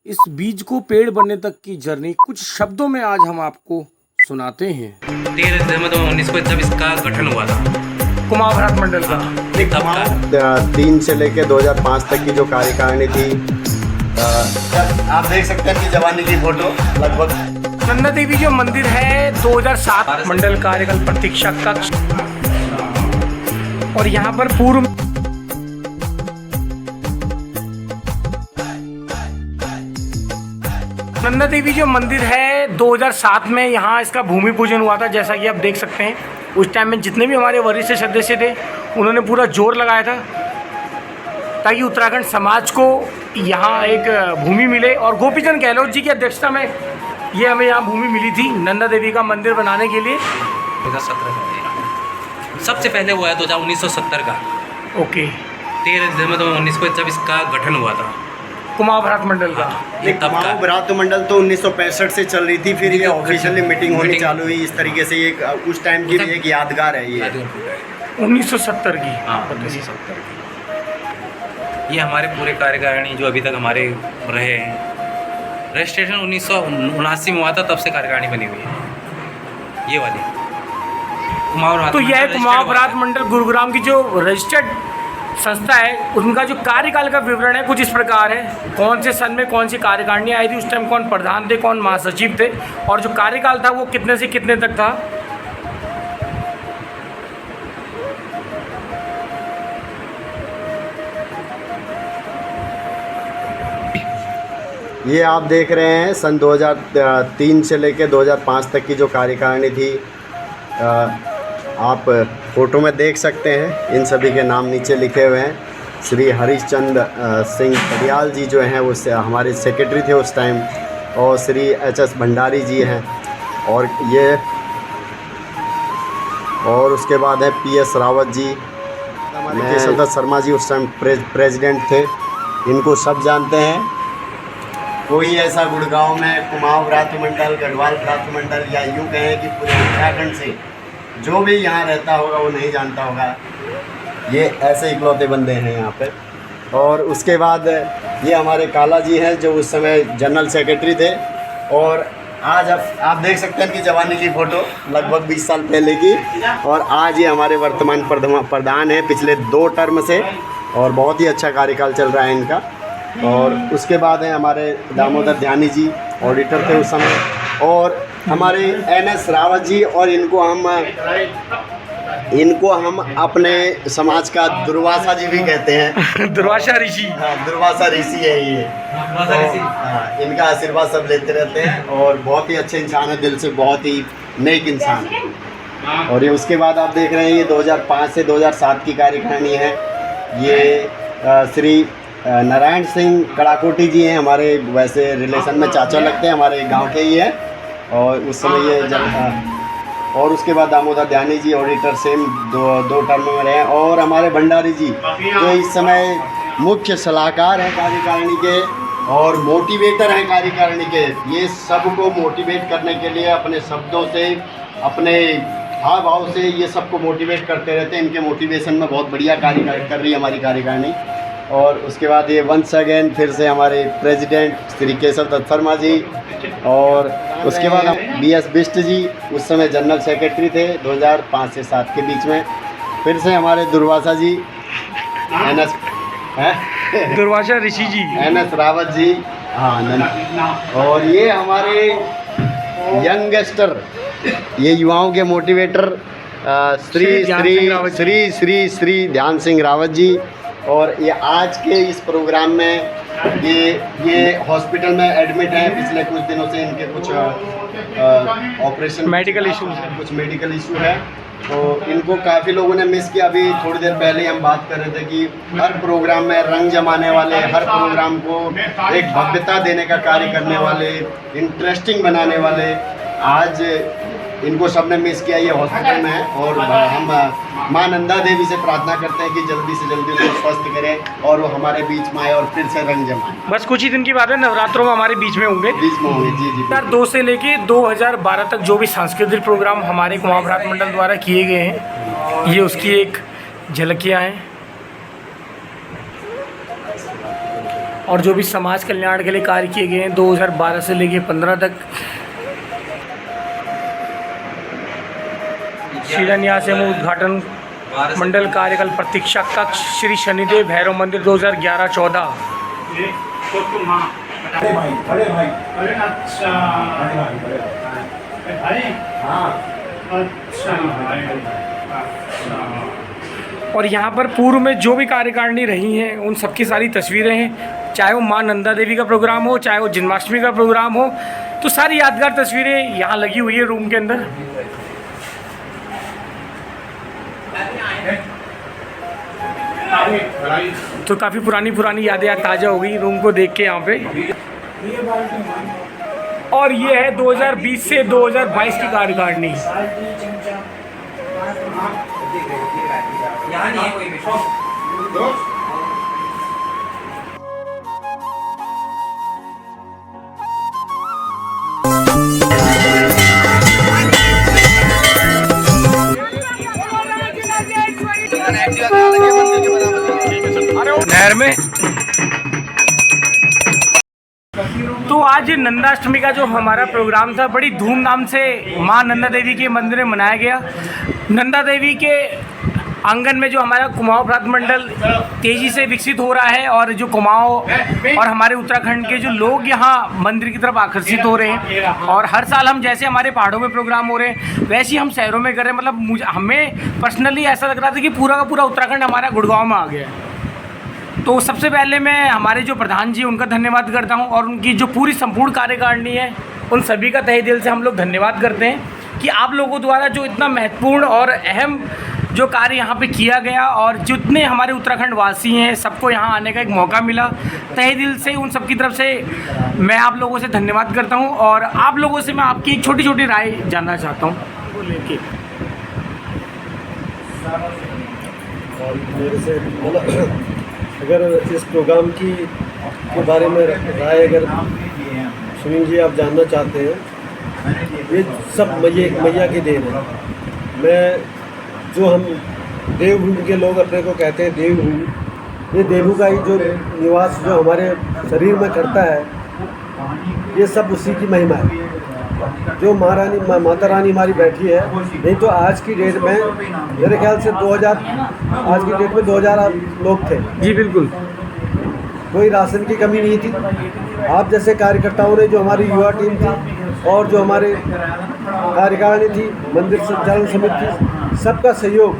इस बीज को पेड़ बनने तक की जर्नी कुछ शब्दों में आज हम आपको सुनाते हैं। 13 दिसंबर 1924 इसका गठन हुआ था कुमाऊं भारत मंडल का। तब का 3 से लेकर 2005 तक की जो कार्यकारिणी थी, आप देख सकते हैं कि जवानी की फोटो लगभग। नंदा देवी जो मंदिर है 2007 मंडल कार्यकाल प्रतीक्षा कक्ष, और यहाँ पर पूर्व नंदा देवी जो मंदिर है 2007 में यहाँ इसका भूमि पूजन हुआ था। जैसा कि आप देख सकते हैं, उस टाइम में जितने भी हमारे वरिष्ठ सदस्य थे उन्होंने पूरा जोर लगाया था ताकि उत्तराखंड समाज को यहाँ एक भूमि मिले, और गोपीचंद गहलोत जी की अध्यक्षता में ये हमें यहाँ भूमि मिली थी नंदा देवी का मंदिर बनाने के लिए। 2017 सबसे पहले हुआ है 1970 का। ओके, 13 दिसंबर 1924 इसका गठन हुआ था कुमाऊं भारत मंडल का। तब का कुमाऊं भारत मंडल तो 1965 से चल रही थी, फिर ये ऑफिशियली मीटिंग होनी चालू हुई। इस तरीके से ये उस टाइम की भी एक यादगार है ये 1970 की। हाँ 1970 की। ये हमारे पूरे कार्यकारिणी जो अभी तक हमारे रहे हैं, रजिस्ट्रेशन 1979 में हुआ था, तब से कार्यकारिणी बनी हुई है ये वाली कुमाऊं। तो यह कुमाऊं भारत मंडल गुरुग्राम की जो रजिस्टर्ड संस्था है, उनका जो कार्यकाल का विवरण है कुछ इस प्रकार है। कौन से सन में कौन सी कार्यकारिणी आई थी, उस टाइम कौन प्रधान थे, कौन महासचिव थे, और जो कार्यकाल था वो कितने से कितने तक था। ये आप देख रहे हैं सन 2003 से लेकर 2005 तक की जो कार्यकारिणी थी। आप फोटो में देख सकते हैं, इन सभी के नाम नीचे लिखे हुए हैं। श्री हरिश्चंद्र सिंह पटियाल जी जो हैं वो हमारे सेक्रेटरी थे उस टाइम, और श्री HS भंडारी जी हैं, और ये और उसके बाद है PS रावत जी, केशव शर्मा जी उस टाइम प्रेसिडेंट थे। इनको सब जानते हैं। कोई ऐसा गुड़गांव में कुमाऊं भारत मंडल, गढ़वाल भारत मंडल, या यूँ कहें कि पूरे उत्तराखंड से जो भी यहाँ रहता होगा वो नहीं जानता होगा। ये ऐसे इकलौते बंदे हैं यहाँ पे। और उसके बाद ये हमारे काला जी हैं जो उस समय जनरल सेक्रेटरी थे, और आज आप देख सकते हैं कि जवानी की फ़ोटो लगभग 20 साल पहले की, और आज ये हमारे वर्तमान प्रधान हैं पिछले 2 टर्म से, और बहुत ही अच्छा कार्यकाल चल रहा है इनका। और उसके बाद हैं हमारे दामोदर ध्यानी जी, ऑडिटर थे उस समय, और हमारे NS रावत जी, और इनको हम अपने समाज का दुर्वासा जी भी कहते हैं। दुर्वासा ऋषि। हाँ, दुर्वासा ऋषि है ये। हाँ, इनका आशीर्वाद सब लेते रहते हैं, और बहुत ही अच्छे इंसान है, दिल से बहुत ही नेक इंसान है। और ये उसके बाद आप देख रहे हैं ये 2005 से 2007 की कार्यकारिणी है। ये श्री नारायण सिंह कड़ाकोटी जी हैं, हमारे वैसे रिलेशन में चाचा लगते हैं, हमारे गांव के ही हैं, और उस समय ये और उसके बाद दामोदर ध्यानी जी ऑडिटर सेम दो टर्म में रहे हैं, और हमारे भंडारी जी जो इस समय मुख्य सलाहकार हैं कार्यकारिणी के और मोटिवेटर हैं कार्यकारिणी के। ये सबको मोटिवेट करने के लिए अपने शब्दों से, अपने हाव भाव से ये सबको मोटिवेट करते रहते हैं। इनके मोटिवेशन में बहुत बढ़िया कार्य कर रही है हमारी कार्यकारिणी। और उसके बाद ये वंस अगेन फिर से हमारे प्रेसिडेंट श्री केशव दत्त शर्मा जी, और उसके बाद BS बिष्ट जी उस समय जनरल सेक्रेटरी थे 2005 से 7 के बीच में। फिर से हमारे दुर्वासा जी, NS दुर्वासा ऋषि जी, NS रावत जी, हाँ, और ये हमारे यंगस्टर, ये युवाओं के मोटिवेटर श्री ध्यान सिंह रावत जी। और ये आज के इस प्रोग्राम में ये हॉस्पिटल में एडमिट हैं पिछले कुछ दिनों से। इनके कुछ ऑपरेशन मेडिकल इशू है, कुछ मेडिकल इशू है, तो इनको काफ़ी लोगों ने मिस किया। अभी थोड़ी देर पहले हम बात कर रहे थे कि हर प्रोग्राम में रंग जमाने वाले, हर प्रोग्राम को एक भव्यता देने का कार्य करने वाले, इंटरेस्टिंग बनाने वाले, आज इनको सबने मिस किया। ये हॉस्पिटल में है, और हम माँ नंदा देवी से प्रार्थना करते हैं कि जल्दी से जल्दी उनको स्वस्थ करें और वो हमारे बीच में आए और फिर से रंग जमाएं। बस कुछ ही दिन की बात है, नवरात्रों में हमारे बीच में होंगे। जी जी। 2002 से लेके 2012 तक जो भी सांस्कृतिक प्रोग्राम हमारे कुमाऊं भारत मंडल द्वारा किए गए हैं, ये उसकी एक झलकियाँ हैं। और जो भी समाज कल्याण के लिए कार्य किए गए हैं 2012 से लेके 15 तक। शिलान्यास एवं उद्घाटन मंडल कार्यकाल प्रतीक्षा कक्ष श्री शनिदेव भैरव मंदिर 2011-14। अरे भाई अच्छा हाँ अच्छा और यहाँ पर पूर्व में जो भी कार्यकारिणी रही हैं उन सबकी सारी तस्वीरें हैं, चाहे वो माँ नंदा देवी का प्रोग्राम हो, चाहे वो जन्माष्टमी का प्रोग्राम हो, तो सारी यादगार तस्वीरें यहाँ लगी हुई है रूम के अंदर। तो काफ़ी पुरानी यादें आज ताज़ा हो गई रूम को देख के यहाँ पे। और ये है 2020 से 2022 की कार्यकारिणी। नहर में तो आज नंदाष्टमी का जो हमारा प्रोग्राम था बड़ी धूमधाम से माँ नंदा देवी के मंदिर में मनाया गया। नंदा देवी के आंगन में जो हमारा कुमाऊं प्रांत मंडल तेज़ी से विकसित हो रहा है और जो कुमाऊं और हमारे उत्तराखंड के जो लोग यहाँ मंदिर की तरफ आकर्षित हो रहे हैं। और हर साल हम जैसे हमारे पहाड़ों में प्रोग्राम हो रहे हैं वैसे ही हम शहरों में कर रहे हैं। मतलब हमें पर्सनली ऐसा लग रहा था कि पूरा का पूरा उत्तराखंड हमारा गुड़गांव में आ गया है। तो सबसे पहले मैं हमारे जो प्रधान जी उनका धन्यवाद करता हूं और उनकी जो पूरी संपूर्ण कार्यकारिणी है उन सभी का तहे दिल से हम लोग धन्यवाद करते हैं कि आप लोगों द्वारा जो इतना महत्वपूर्ण और अहम जो कार्य यहाँ पे किया गया और जितने हमारे उत्तराखंड वासी हैं सबको यहाँ आने का एक मौका मिला, तहे दिल से उन सब की तरफ से मैं आप लोगों से धन्यवाद करता हूँ। और आप लोगों से मैं आपकी एक छोटी छोटी राय जानना चाहता हूँ वो लेके। और मेरे से अगर इस प्रोग्राम के बारे में राय अगर सुनील जी आप जानना चाहते हैं, ये सब मैया की देन है। मैं जो हम देवभूमि के लोग अपने को कहते हैं देवभूमि, ये देवू का ही जो निवास जो हमारे शरीर में करता है ये सब उसी की महिमा है। जो महारानी माता रानी हमारी बैठी है, नहीं तो आज की डेट में मेरे ख्याल से 2000 लोग थे जी बिल्कुल, कोई राशन की कमी नहीं थी। आप जैसे कार्यकर्ताओं ने जो हमारी युवा टीम थी और जो हमारे कार्यकारिणी थी, मंदिर संचालन समिति थी, सबका सहयोग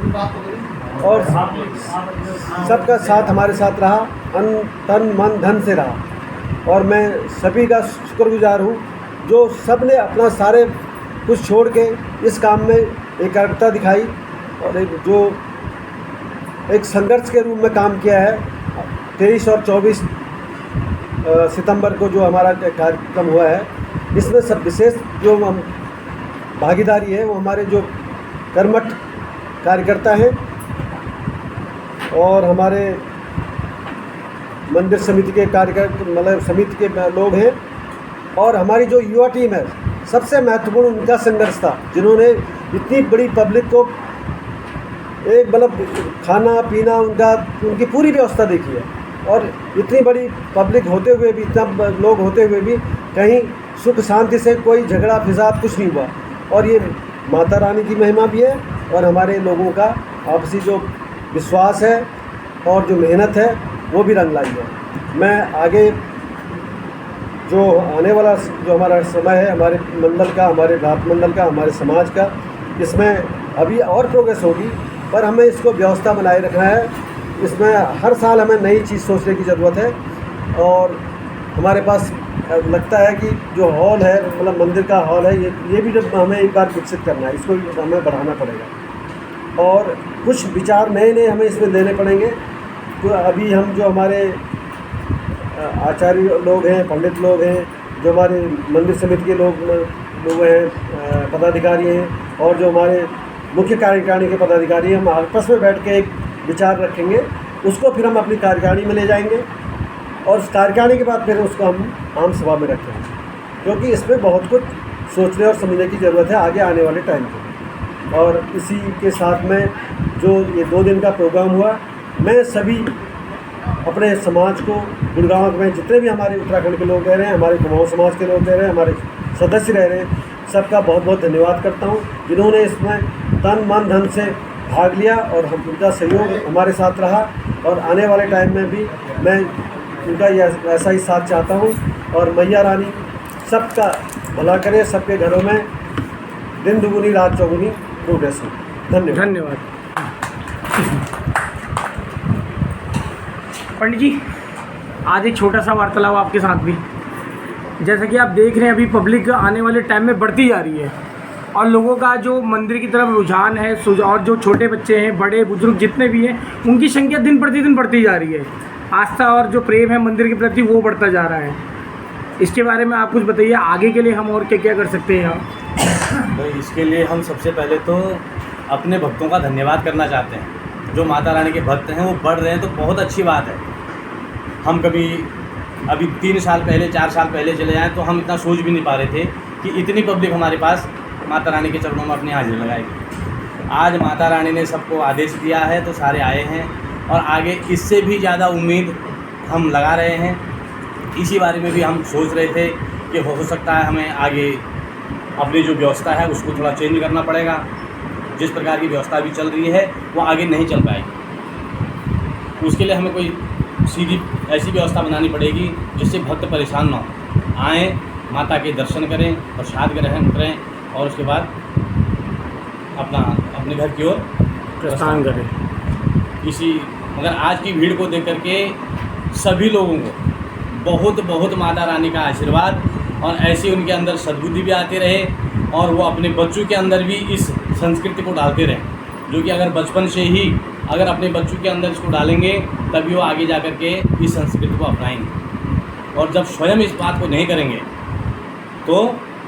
और सबका साथ हमारे साथ रहा, तन मन धन से रहा। और मैं सभी का शुक्रगुजार हूँ जो सब ने अपना सारे कुछ छोड़ के इस काम में एकाग्रता दिखाई और एक संघर्ष के रूप में काम किया है। 23 और 24 सितंबर को जो हमारा कार्यक्रम हुआ है, इसमें सब विशेष जो हम भागीदारी है वो हमारे जो कर्मठ कार्यकर्ता हैं और हमारे मंदिर समिति के कार्यकर्ता मतलब समिति के लोग हैं और हमारी जो युवा टीम है। सबसे महत्वपूर्ण उनका संघर्ष था, जिन्होंने इतनी बड़ी पब्लिक को एक मतलब खाना पीना उनकी पूरी व्यवस्था देखी है। और इतनी बड़ी पब्लिक होते हुए भी, इतना लोग होते हुए भी कहीं सुख शांति से कोई झगड़ा फिसाद कुछ नहीं हुआ। और ये माता रानी की महिमा भी है और हमारे लोगों का आपसी जो विश्वास है और जो मेहनत है वो भी रंग लाई है। मैं आगे जो आने वाला जो हमारा समय है, हमारे मंडल का, हमारे रात मंडल का, हमारे समाज का, इसमें अभी और प्रोग्रेस होगी, पर हमें इसको व्यवस्था बनाए रखना है। इसमें हर साल हमें नई चीज़ सोचने की ज़रूरत है। और हमारे पास लगता है कि जो हॉल है, मतलब मंदिर का हॉल है, ये भी जब हमें एक बार विकसित करना है, इसको भी हमें बढ़ाना पड़ेगा और कुछ विचार नए हमें इसमें देने पड़ेंगे। तो अभी हम जो हमारे आचार्य लोग हैं, पंडित लोग हैं, जो हमारे मंदिर समिति के लोग हैं, पदाधिकारी हैं और जो हमारे मुख्य कार्यकारिणी के पदाधिकारी हैं, हम आपस में बैठ के एक विचार रखेंगे, उसको फिर हम अपनी कार्यकारिणी में ले जाएंगे और उस कार्यकारिणी के बाद फिर उसको हम आम सभा में रखेंगे, क्योंकि इसमें बहुत कुछ सोचने और समझने की ज़रूरत है आगे आने वाले टाइम पे। और इसी के साथ में जो ये 2 दिन का प्रोग्राम हुआ, मैं सभी अपने समाज को गुड़गांव में जितने भी हमारे उत्तराखंड के लोग रह रहे हैं, हमारे कुमाऊं समाज के लोग रह रहे हैं, हमारे सदस्य रह रहे हैं, सबका बहुत बहुत धन्यवाद करता हूँ जिन्होंने इसमें तन मन धन से भाग लिया और हम उनका सहयोग हमारे साथ रहा। और आने वाले टाइम में भी मैं उनका ऐसा ही साथ चाहता हूँ और मैया रानी सबका भला करे, सबके घरों में दिन दुगुनी रात चौगुनी प्रोग्रेस हो। धन्यवाद। धन्यवाद। पंडित जी, आज एक छोटा सा वार्तालाप आपके साथ भी। जैसा कि आप देख रहे हैं अभी पब्लिक आने वाले टाइम में बढ़ती जा रही है और लोगों का जो मंदिर की तरफ रुझान है और जो छोटे बच्चे हैं, बड़े बुजुर्ग जितने भी हैं, उनकी संख्या दिन प्रतिदिन बढ़ती जा रही है। आस्था और जो प्रेम है मंदिर के प्रति वो बढ़ता जा रहा है। इसके बारे में आप कुछ बताइए, आगे के लिए हम और क्या क्या कर सकते हैं यहाँ? तो इसके लिए हम सबसे पहले तो अपने भक्तों का धन्यवाद करना चाहते हैं। जो माता रानी के भक्त हैं वो बढ़ रहे हैं तो बहुत अच्छी बात है। हम कभी अभी 3 साल पहले 4 साल पहले चले जाएँ तो हम इतना सोच भी नहीं पा रहे थे कि इतनी पब्लिक हमारे पास माता रानी के चरणों में अपनी हाजिरी लगाएगी। आज माता रानी ने सबको आदेश दिया है तो सारे आए हैं और आगे इससे भी ज़्यादा उम्मीद हम लगा रहे हैं। इसी बारे में भी हम सोच रहे थे कि हो सकता है हमें आगे अपनी जो व्यवस्था है उसको थोड़ा चेंज करना पड़ेगा। जिस प्रकार की व्यवस्था अभी चल रही है वो आगे नहीं चल पाएगी। उसके लिए हमें कोई सीधी ऐसी व्यवस्था बनानी पड़ेगी जिससे भक्त परेशान ना हो, आएँ माता के दर्शन करें, प्रसाद ग्रहण करें और उसके बाद अपने घर की ओर प्रस्थान करें। मगर आज की भीड़ को देख करके सभी लोगों को बहुत बहुत माता रानी का आशीर्वाद और ऐसी उनके अंदर सद्बुद्धि भी आते रहे और वो अपने बच्चों के अंदर भी इस संस्कृति को डालते रहे, जो कि अगर बचपन से ही अगर अपने बच्चों के अंदर इसको डालेंगे तभी वो आगे जा कर के इस संस्कृति को अपनाएंगे। और जब स्वयं इस बात को नहीं करेंगे तो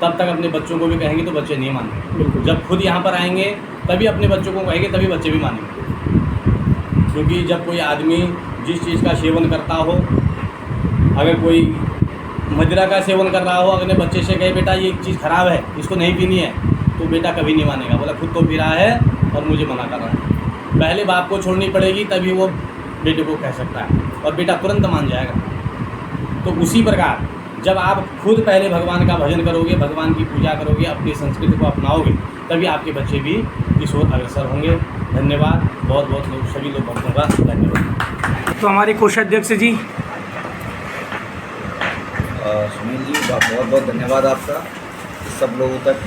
तब तक अपने बच्चों को भी कहेंगे तो बच्चे नहीं मानेंगे। जब खुद यहाँ पर आएंगे तभी अपने बच्चों को कहेंगे तभी बच्चे भी मानेंगे। क्योंकि जब कोई आदमी जिस चीज़ का सेवन करता हो, अगर कोई मदिरा का सेवन कर रहा हो, अगर बच्चे से कहे बेटा ये चीज़ ख़राब है इसको नहीं पीनी है, तो बेटा कभी नहीं मानेगा। बोला खुद तो पी रहा है और मुझे मना कर रहा है। पहले बाप को छोड़नी पड़ेगी तभी वो बेटे को कह सकता है और बेटा तुरंत मान जाएगा। तो उसी प्रकार जब आप खुद पहले भगवान का भजन करोगे, भगवान की पूजा करोगे, अपनी संस्कृति को अपनाओगे, तभी आपके बच्चे भी इस ओर अग्रसर होंगे। धन्यवाद, बहुत बहुत लोग सभी लोग भक्तों का धन्यवाद। तो हमारे कोषाध्यक्ष जी। सुनील जी, बहुत बहुत धन्यवाद आपका सब लोगों तक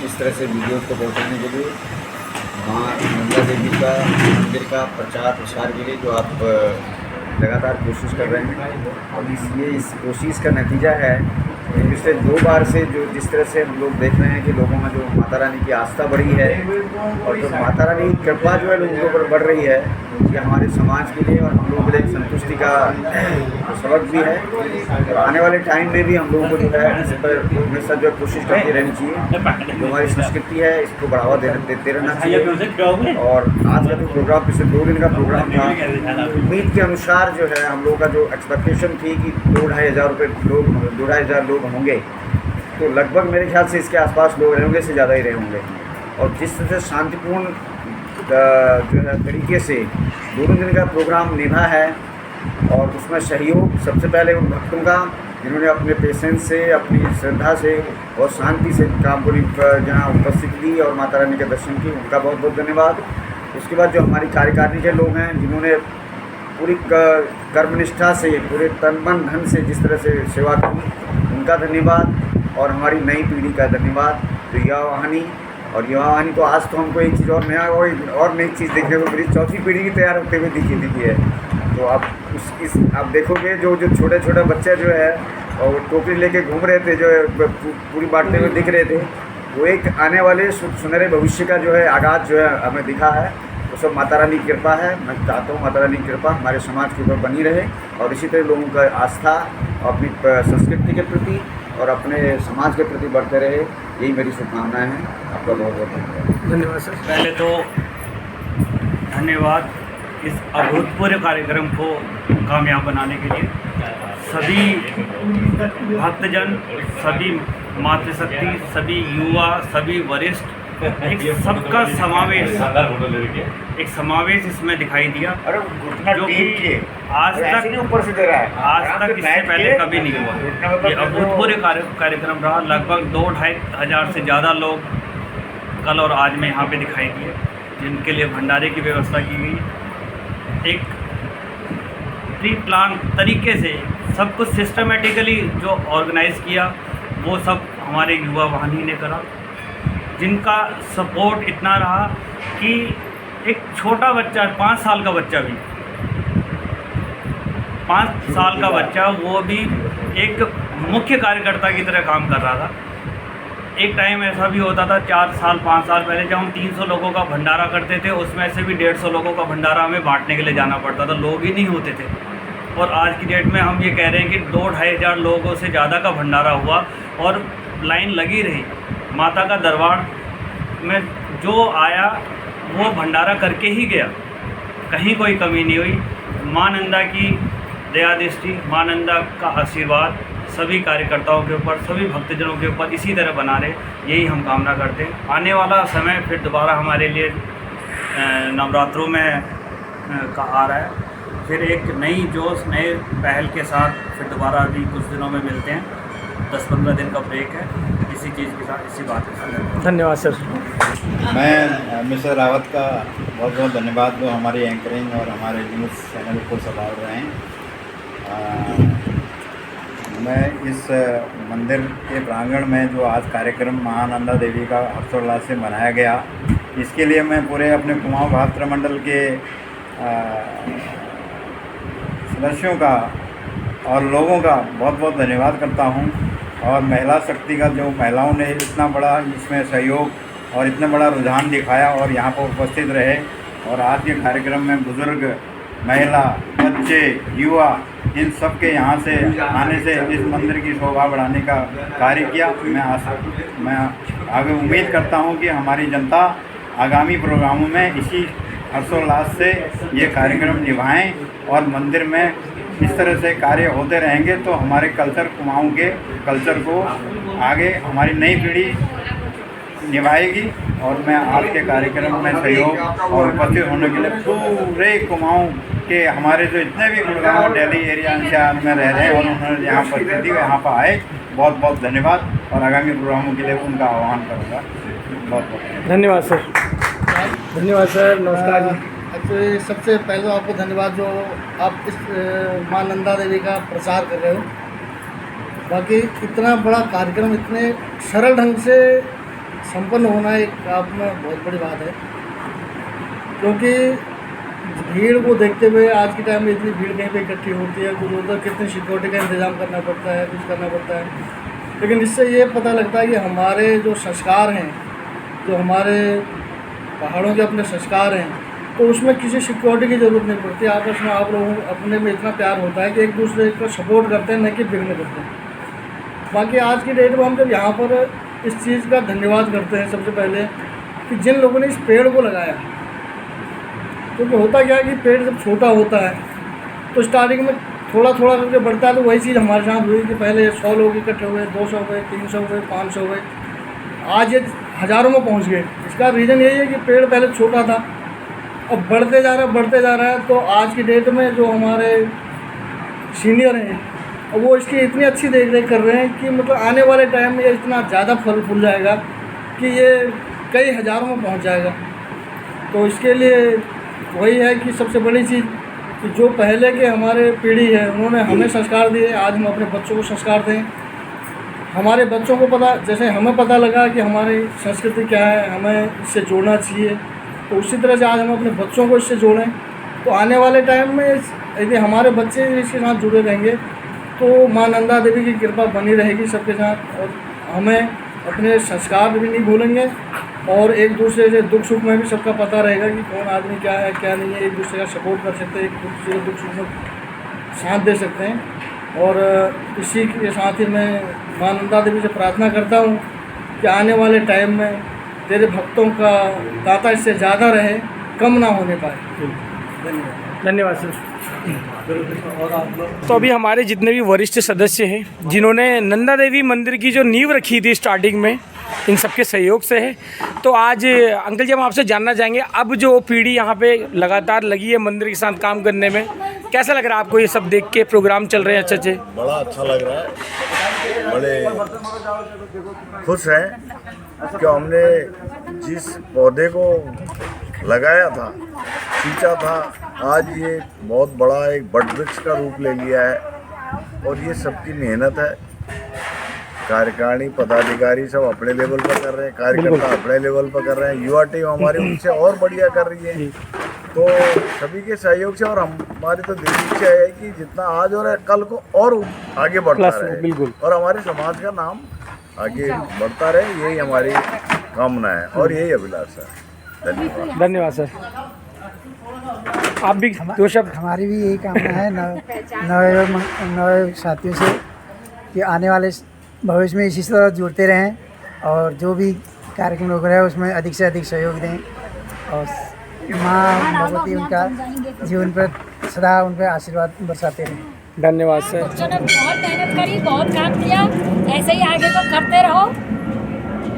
इस तरह से वीडियो को पहुंचाने के लिए, माँ नंदा देवी का मंदिर का प्रचार प्रसार के लिए जो आप लगातार कोशिश कर रहे हैं। और इस कोशिश का नतीजा है पिछले 2 बार से जो जिस तरह से हम लोग देख रहे हैं कि लोगों में जो माता रानी की आस्था बढ़ी है और जो माता रानी की कृपा जो है लोगों के ऊपर बढ़ रही है, ये हमारे समाज के लिए और हम लोगों के लिए संतुष्टि का सबक भी है। और आने वाले टाइम में भी हम लोगों को जो है इस पर हमेशा जो कोशिश करती रहनी चाहिए। जो हमारी संस्कृति है इसको बढ़ावा देते रहना चाहिए। और आज का जो प्रोग्राम पिछले 2 दिन का प्रोग्राम था, उम्मीद के अनुसार जो है हम लोगों का जो एक्सपेक्टेशन थी कि 2-2,500 लोग होंगे, तो लगभग मेरे ख्याल से इसके आसपास लोग रहेंगे, से ज़्यादा ही रहे होंगे। और जिस तरह से शांतिपूर्ण जो है तरीके से 2 दिन का प्रोग्राम निभा है और उसमें सहयोग सबसे पहले उन भक्तों का जिन्होंने अपने पेशेंस से, अपनी श्रद्धा से और शांति से काम को जहाँ उपस्थित दी और माता रानी के दर्शन की, उनका बहुत बहुत धन्यवाद। उसके बाद जो हमारी कार्यकारिणी के लोग हैं जिन्होंने पूरी कर्मनिष्ठा से, पूरे तन मन धन से जिस तरह से सेवा की, उनका धन्यवाद। और हमारी नई पीढ़ी का धन्यवाद, जो युवा वाहिनी और युवा वाहिनी तो आज तो हमको एक चीज़ और नया और नई चीज़ देखने को मिली, 4थी पीढ़ी की तैयार होते हुए दिखी है। तो आप देखोगे जो छोटे छोटे बच्चे जो है और टोकरी लेके घूम रहे थे, जो पूरी बांटते हुए दिख रहे थे, वो एक आने वाले सुनहरे भविष्य का जो है आगाज़ जो है हमें दिखा है। तो सब माता रानी की कृपा है। मैं चाहता हूँ माता रानी की कृपा हमारे समाज के ऊपर बनी रहे और इसी तरह लोगों का आस्था अपनी संस्कृति के प्रति और अपने समाज के प्रति बढ़ते रहे, यही मेरी शुभकामनाएं हैं। आपका बहुत बहुत धन्यवाद। धन्यवाद सर। पहले तो धन्यवाद इस अभूतपूर्व कार्यक्रम को कामयाब बनाने के लिए। सभी भक्तजन, सभी मातृशक्ति, सभी युवा, सभी वरिष्ठ एक सबका समावेश इसमें दिखाई दिया अरे घुटना जो टेक कि के आज ऐसे तक नहीं ऊपर से दे रहा है आज तक इससे पहले कभी नहीं हुआ। ये अभूतपूर्व कार्यक्रम रहा। लगभग 2-2.5 हज़ार से ज़्यादा लोग कल और आज में यहाँ पे दिखाई दिए, जिनके लिए भंडारे की व्यवस्था की गई। एक प्री प्लान तरीके से सब कुछ सिस्टमेटिकली जो ऑर्गेनाइज़ किया वो सब हमारे युवा वाहिनी ने करा, जिनका सपोर्ट इतना रहा कि एक छोटा बच्चा 5 साल का बच्चा भी 5 साल का बच्चा वो भी एक मुख्य कार्यकर्ता की तरह काम कर रहा था। एक टाइम ऐसा भी होता था 4 साल 5 साल पहले जब हम 300 लोगों का भंडारा करते थे, उसमें से भी 150 लोगों का भंडारा हमें बांटने के लिए जाना पड़ता था, लोग ही नहीं होते थे। और आज की डेट में हम ये कह रहे हैं कि 2-2.5 हज़ार लोगों से ज़्यादा का भंडारा हुआ और लाइन लगी रही। माता का दरबार में जो आया वो भंडारा करके ही गया, कहीं कोई कमी नहीं हुई। माँ नंदा की दया दृष्टि, माँ नंदा का आशीर्वाद सभी कार्यकर्ताओं के ऊपर, सभी भक्तजनों के ऊपर इसी तरह बना रहे, यही हम कामना करते हैं। आने वाला समय फिर दोबारा हमारे लिए नवरात्रों में का आ रहा है, फिर एक नई जोश नए पहल के साथ फिर दोबारा अभी कुछ दिनों में मिलते हैं। 10-15 दिन का ब्रेक है, इसी चीज़ के साथ इसी बात के साथ धन्यवाद सर। मैं मिस्टर रावत का बहुत बहुत धन्यवाद दो, हमारी एंकरिंग और हमारे न्यूज़ चैनल को संभाल रहे हैं। मैं इस मंदिर के प्रांगण में जो आज कार्यक्रम महानंदा देवी का हर्षोल्लास से मनाया गया, इसके लिए मैं पूरे अपने कुमाऊं भात्र मंडल के सदस्यों का और लोगों का बहुत बहुत धन्यवाद करता हूं। और महिला शक्ति का जो महिलाओं ने इतना बड़ा इसमें सहयोग और इतना बड़ा रुझान दिखाया और यहाँ पर उपस्थित रहे, और आज के कार्यक्रम में बुज़ुर्ग, महिला, बच्चे, युवा, इन सब के यहाँ से आने से इस मंदिर की शोभा बढ़ाने का कार्य किया। मैं आगे उम्मीद करता हूँ कि हमारी जनता आगामी प्रोग्रामों में इसी हर्षोल्लास से ये कार्यक्रम निभाएं और मंदिर में इस तरह से कार्य होते रहेंगे तो हमारे कल्चर, कुमाऊं के कल्चर को आगे हमारी नई पीढ़ी निभाएगी। और मैं आज के कार्यक्रम में सहयोग और उपस्थित होने के लिए पूरे कुमाऊं के हमारे जो इतने भी गुड़गांव, दिल्ली एरिया अंचल में रह रहे हैं और उन्होंने यहाँ उपस्थित थी, यहाँ पर आए, बहुत बहुत धन्यवाद। और आगामी प्रोग्रामों के लिए उनका आह्वान करूँगा। बहुत बहुत धन्यवाद सर। धन्यवाद सर। नमस्कार जी। एक्चुअली सबसे पहले तो आपको धन्यवाद जो आप इस माँ नंदा देवी का प्रचार कर रहे हो। बाकी इतना बड़ा कार्यक्रम इतने सरल ढंग से संपन्न होना एक आप में बहुत बड़ी बात है, क्योंकि भीड़ को देखते हुए आज के टाइम में इतनी भीड़ कहीं पे इकट्ठी होती है, कुछ उधर कितनी सिक्योरिटी का इंतज़ाम करना पड़ता है, कुछ करना पड़ता है। लेकिन इससे ये पता लगता है कि हमारे जो संस्कार हैं, जो हमारे पहाड़ों के अपने संस्कार हैं, तो उसमें किसी सिक्योरिटी की ज़रूरत नहीं पड़ती। आपस में आप लोगों अपने में इतना प्यार होता है कि एक दूसरे का सपोर्ट करते हैं, न कि विघ्न करते हैं। बाकी आज की डेट में हम जब यहाँ पर इस चीज़ का धन्यवाद करते हैं सबसे पहले कि जिन लोगों ने इस पेड़ को लगाया, क्योंकि होता क्या है कि पेड़ जब छोटा होता है तो स्टार्टिंग में थोड़ा थोड़ा करके बढ़ता है। तो वही चीज़ हमारे साथ हुई कि पहले 100 लोग इकट्ठे हुए, 200 हुए, 300 हुए, 500 हुए, आज ये हज़ारों में पहुँच गए। इसका रीज़न यही है कि पेड़ पहले छोटा था, अब बढ़ते जा रहा है। तो आज की डेट में जो हमारे सीनियर हैं वो इसकी इतनी अच्छी देख रेख कर रहे हैं कि मतलब आने वाले टाइम में ये इतना ज़्यादा फल फूल जाएगा कि ये कई हज़ारों में पहुंच जाएगा। तो इसके लिए वही है कि सबसे बड़ी चीज़ कि जो पहले के हमारे पीढ़ी है उन्होंने हमें संस्कार दिए, आज हम अपने बच्चों को संस्कार दें। हमारे बच्चों को पता, जैसे हमें पता लगा कि हमारी संस्कृति क्या है, हमें इससे जोड़ना चाहिए, तो उसी तरह से आज हम अपने बच्चों को इससे जोड़ें। तो आने वाले टाइम में यदि हमारे बच्चे इसके साथ जुड़े रहेंगे तो माँ नंदा देवी की कृपा बनी रहेगी सबके साथ, और हमें अपने संस्कार भी नहीं भूलेंगे और एक दूसरे से दुख सुख में भी सबका पता रहेगा कि कौन आदमी क्या है क्या नहीं है। एक दूसरे का सपोर्ट कर सकते हैं, एक दूसरे के दुख सुख में साथ दे सकते हैं। और इसी के साथ ही मैं माँ नंदा देवी से प्रार्थना करता हूँ कि आने वाले टाइम में तेरे भक्तों का दाता इससे ज़्यादा रहे, कम ना होने पाए। धन्यवाद। धन्यवाद सर। तो अभी हमारे जितने भी वरिष्ठ सदस्य हैं जिन्होंने नंदा देवी मंदिर की जो नींव रखी थी स्टार्टिंग में, इन सबके सहयोग से है। तो आज अंकल जी हम आपसे जानना चाहेंगे, अब जो पीढ़ी यहाँ पे लगातार लगी है मंदिर के साथ काम करने में, कैसा लग रहा है आपको ये सब देख के प्रोग्राम चल रहे हैं अच्छे अच्छे? बड़ा अच्छा लग रहा है, बड़े खुश हैं कि हमने जिस पौधे को लगाया था, सींचा था, आज ये बहुत बड़ा एक बट वृक्ष का रूप ले लिया है। और ये सबकी मेहनत है। कार्यकारिणी पदाधिकारी सब अपने लेवल पर कर रहे हैं, कार्यकर्ता अपने लेवल पर कर रहे हैं, युवा टीम हमारी उनसे और बढ़िया कर रही है। तो सभी के सहयोग से, और हमारी तो दिल की इच्छा है कि जितना आज हो रहा है कल को और आगे बढ़ता रहे और हमारे समाज का नाम आगे बढ़ता रहे, यही हमारी कामना है और यही अभिलाषा है। धन्यवाद। धन्यवाद सर। आप भी दो शब्द? हमारी भी यही कामना है नए साथियों से कि आने वाले भविष्य में इसी तरह जुड़ते रहें और जो भी कार्यक्रम हो रहा है उसमें अधिक से अधिक सहयोग दें और माँ भगवती उनका जीवन पर सदा उन पर आशीर्वाद बरसाते रहें। धन्यवाद सर। बच्चों ने बहुत मेहनत करी, बहुत काम किया, ऐसे ही आगे तो करते रहो।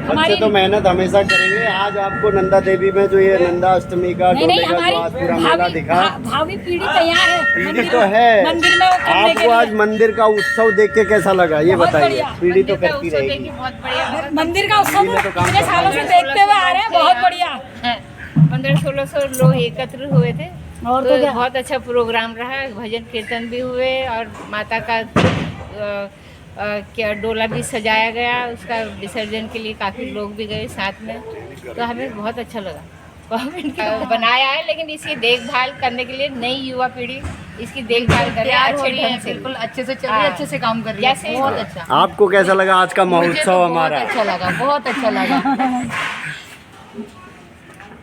बच्चे तो मेहनत हमेशा करेंगे। आज आपको नंदा देवी में जो ये नंदा अष्टमी का डोले का जो आज पूरा मेला दिखा, भावी पीढ़ी तैयार है, पीढ़ी तो है। मंदिर में आपको आज मंदिर का उत्सव देख के कैसा लगा ये बताइए? पीढ़ी तो करती रहेगी। बहुत बढ़िया मंदिर का उत्सव कितने सालों से देखते हुए आ रहे हैं, बहुत बढ़िया। 1500-1600 लोग एकत्र हुए थे और तो बहुत अच्छा प्रोग्राम रहा। भजन कीर्तन भी हुए और माता का क्या डोला भी सजाया गया, उसका विसर्जन के लिए काफ़ी लोग भी गए साथ में, तो हमें बहुत अच्छा लगा। बनाया है, लेकिन इसकी देखभाल करने के लिए नई युवा पीढ़ी इसकी देखभाल करे अच्छे ढंग से, बिल्कुल अच्छे से चल रही है, अच्छे से काम कर रही है। बहुत अच्छा। आपको कैसा लगा आज का महोत्सव हमारा? बहुत अच्छा लगा, बहुत अच्छा लगा।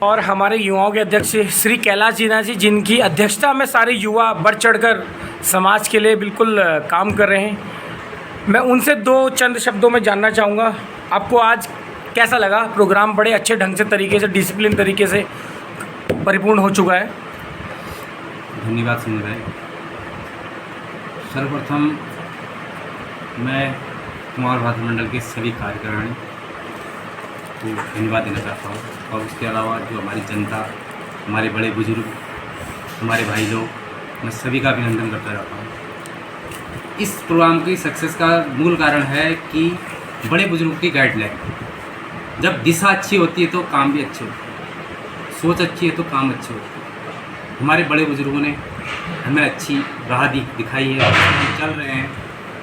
और हमारे युवाओं के अध्यक्ष श्री कैलाश जीना जी, जिनकी अध्यक्षता में सारे युवा बढ़ चढ़कर समाज के लिए बिल्कुल काम कर रहे हैं, मैं उनसे दो चंद शब्दों में जानना चाहूँगा, आपको आज कैसा लगा प्रोग्राम? बड़े अच्छे ढंग से तरीके से, डिसिप्लिन तरीके से परिपूर्ण हो चुका है। धन्यवाद सुन रहे। सर्वप्रथम मैं कुमार भाषा मंडल के सभी कार्यकारिणी को धन्यवाद देना चाहता हूँ और उसके अलावा जो हमारी जनता, हमारे बड़े बुजुर्ग, हमारे भाई लोग, मैं सभी का अभिनंदन करता रहता हूँ। इस प्रोग्राम की सक्सेस का मूल कारण है कि बड़े बुजुर्गों की गाइडलाइन, जब दिशा अच्छी होती है तो काम भी अच्छे होते हैं, सोच अच्छी है तो काम अच्छे होते हैं। हमारे बड़े बुजुर्गों ने हमें अच्छी राह दिखाई है, हम चल रहे हैं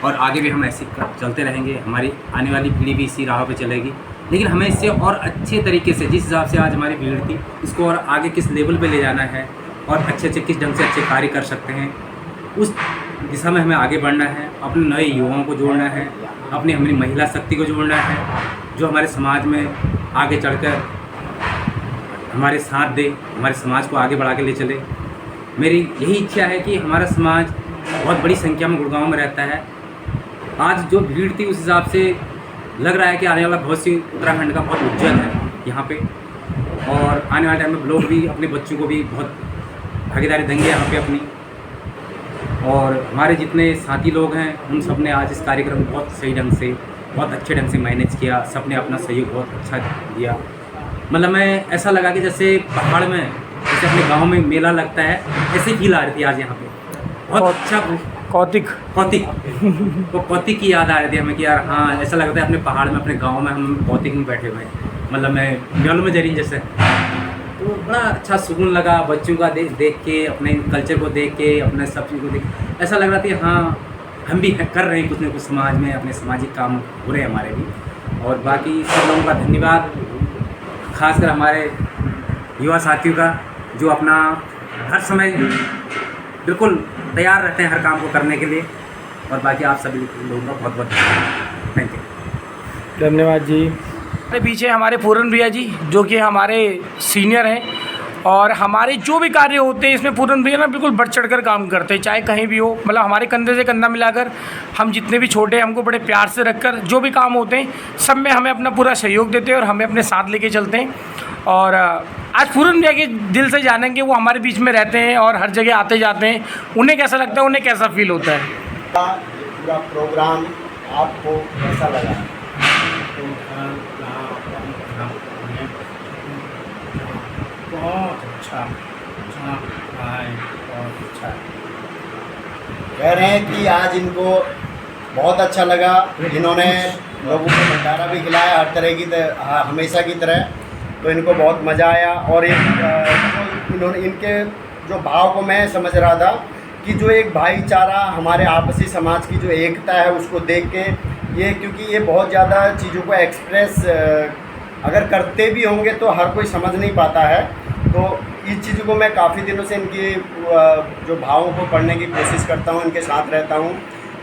और आगे भी हम ऐसे चलते रहेंगे। हमारी आने वाली पीढ़ी भी इसी राह पे चलेगी, लेकिन हमें इससे और अच्छे तरीके से, जिस हिसाब से आज हमारी भीड़ थी, इसको और आगे किस लेवल पे ले जाना है और अच्छे किस ढंग से अच्छे कार्य कर सकते हैं, उस दिशा में हमें आगे बढ़ना है। अपने नए युवाओं को जोड़ना है, हमारी महिला शक्ति को जोड़ना है, जो हमारे समाज में आगे चढ़कर हमारे साथ दे, हमारे समाज को आगे बढ़ा के ले चले। मेरी यही इच्छा है कि हमारा समाज बहुत बड़ी संख्या में गुड़गांव में रहता है। आज जो भीड़ थी उस हिसाब से लग रहा है कि आने वाला भविष्य उत्तराखंड का बहुत उज्जवल है यहाँ पे, और आने वाले टाइम में लोग भी अपने बच्चों को भी बहुत भागीदारी देंगे यहाँ पे अपनी। और हमारे जितने साथी लोग हैं उन सब ने आज इस कार्यक्रम को बहुत सही ढंग से, बहुत अच्छे ढंग से मैनेज किया। सब ने अपना सहयोग बहुत अच्छा दिया। मतलब मैं ऐसा लगा कि जैसे पहाड़ में, जैसे अपने गांव में मेला लगता है, ऐसे फील आ रही थी आज यहाँ पे। बहुत अच्छा कौतिक वो कौतिक की याद आ रही थी हमें कि यार हाँ, ऐसा लगता है अपने पहाड़ में, अपने गाँव में हम कौतिक में बैठे हुए हैं। मतलब मैं म्याल में जरीन जैसे, तो बड़ा अच्छा सुकून लगा बच्चों का देख के, अपने कल्चर को देख के, अपने सब चीज़ को देख, ऐसा लग रहा था हाँ हम भी कर रहे हैं कुछ ना कुछ समाज में, अपने सामाजिक काम हो रहे हैं हमारे भी। और बाकी सब लोगों का धन्यवाद, खासकर हमारे युवा साथियों का, जो अपना हर समय बिल्कुल तैयार रहते हैं हर काम को करने के लिए। और बाकी आप सभी लोगों का बहुत बहुत धन्यवाद। Thank you. धन्यवाद जी। पीछे हमारे पूरन भैया जी, जो कि हमारे सीनियर हैं, और हमारे जो भी कार्य होते हैं इसमें पूरन भैया ना बिल्कुल बढ़ चढ़ कर काम करते हैं, चाहे कहीं भी हो। मतलब हमारे कंधे से कंधा मिलाकर, हम जितने भी छोटे हैं हमको बड़े प्यार से रखकर जो भी काम होते हैं सब में हमें अपना पूरा सहयोग देते हैं और हमें अपने साथ लेके चलते हैं। और आज पूरन भैया के दिल से जानेंगे, वो हमारे बीच में रहते हैं और हर जगह आते जाते हैं, उन्हें कैसा लगता है, उन्हें कैसा फील होता है। पूरा प्रोग्राम आपको कैसा लगा? बहुत अच्छा बहुत अच्छा। कह रहे हैं कि आज इनको बहुत अच्छा लगा, इन्होंने लोगों को भंडारा भी खिलाया हर तरह की हमेशा की तरह, तो इनको बहुत मज़ा आया। और इन्होंने इनके जो भाव को मैं समझ रहा था कि जो एक भाईचारा हमारे आपसी समाज की जो एकता है उसको देख के ये, क्योंकि ये बहुत ज़्यादा चीज़ों को एक्सप्रेस अगर करते भी होंगे तो हर कोई समझ नहीं पाता है, तो इस चीज़ों को मैं काफ़ी दिनों से इनकी जो भावों को पढ़ने की कोशिश करता हूँ, इनके साथ रहता हूँ,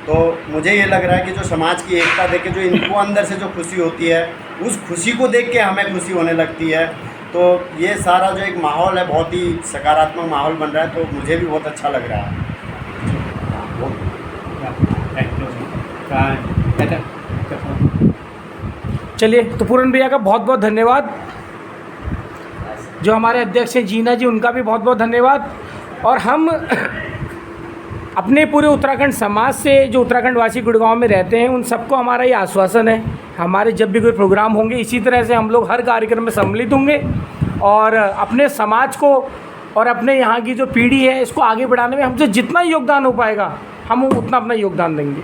तो मुझे ये लग रहा है कि जो समाज की एकता देख के जो इनको अंदर से जो खुशी होती है, उस खुशी को देख के हमें खुशी होने लगती है। तो ये सारा जो एक माहौल है बहुत ही सकारात्मक माहौल बन रहा है, तो मुझे भी बहुत अच्छा लग रहा है। चलिए, तो पूरन भैया का बहुत बहुत धन्यवाद। जो हमारे अध्यक्ष हैं जीना जी, उनका भी बहुत बहुत धन्यवाद। और हम अपने पूरे उत्तराखंड समाज से, जो उत्तराखंड वासी गुड़गांव में रहते हैं, उन सबको हमारा ये आश्वासन है, हमारे जब भी कोई प्रोग्राम होंगे इसी तरह से हम लोग हर कार्यक्रम में सम्मिलित होंगे और अपने समाज को और अपने यहाँ की जो पीढ़ी है इसको आगे बढ़ाने में हमसे जितना योगदान हो पाएगा हम उतना अपना योगदान देंगे।